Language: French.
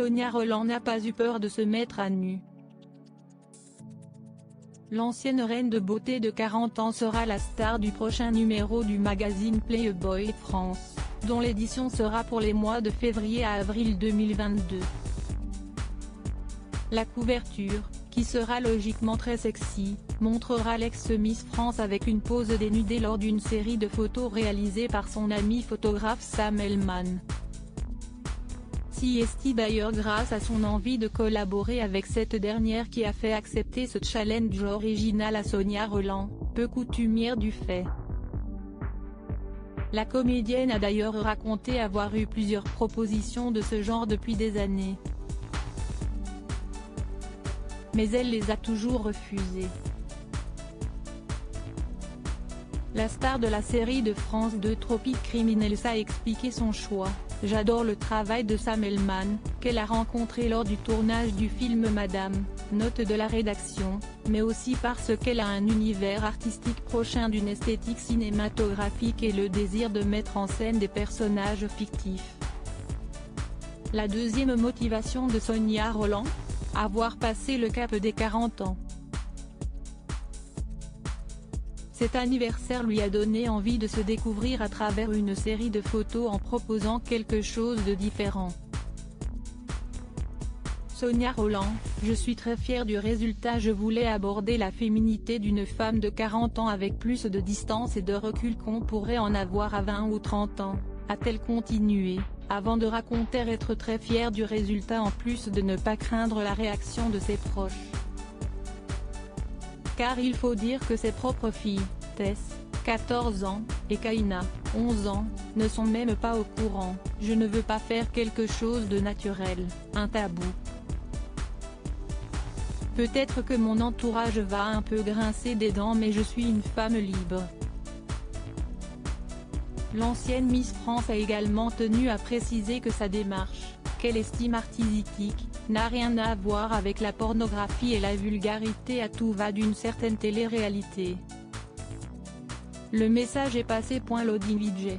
Sonia Rolland n'a pas eu peur de se mettre à nu. L'ancienne reine de beauté de 40 ans sera la star du prochain numéro du magazine Playboy France, dont l'édition sera pour les mois de février à avril 2022. La couverture, qui sera logiquement très sexy, montrera l'ex-Miss France avec une pose dénudée lors d'une série de photos réalisées par son ami photographe Sam Hellman. C'est d'ailleurs grâce à son envie de collaborer avec cette dernière qui a fait accepter ce challenge original à Sonia Rolland, peu coutumière du fait. La comédienne a d'ailleurs raconté avoir eu plusieurs propositions de ce genre depuis des années. Mais elle les a toujours refusées. La star de la série de France 2 Tropic Criminels a expliqué son choix. « J'adore le travail de Sam Hellman, qu'elle a rencontré lors du tournage du film Madame, note de la rédaction, mais aussi parce qu'elle a un univers artistique prochain d'une esthétique cinématographique et le désir de mettre en scène des personnages fictifs. » La deuxième motivation de Sonia Rolland ? Avoir passé le cap des 40 ans. Cet anniversaire lui a donné envie de se découvrir à travers une série de photos en proposant quelque chose de différent. Sonia Rolland, je suis très fière du résultat. Je voulais aborder la féminité d'une femme de 40 ans avec plus de distance et de recul qu'on pourrait en avoir à 20 ou 30 ans, a-t-elle continué, avant de raconter être très fière du résultat en plus de ne pas craindre la réaction de ses proches. Car il faut dire que ses propres filles, Tess, 14 ans, et Kaina, 11 ans, ne sont même pas au courant. Je ne veux pas faire quelque chose de naturel, un tabou. Peut-être que mon entourage va un peu grincer des dents mais je suis une femme libre. L'ancienne Miss France a également tenu à préciser que sa démarche, qu'elle estime artistique, n'a rien à voir avec la pornographie et la vulgarité à tout va d'une certaine télé-réalité. Le message est passé. Loading VJ.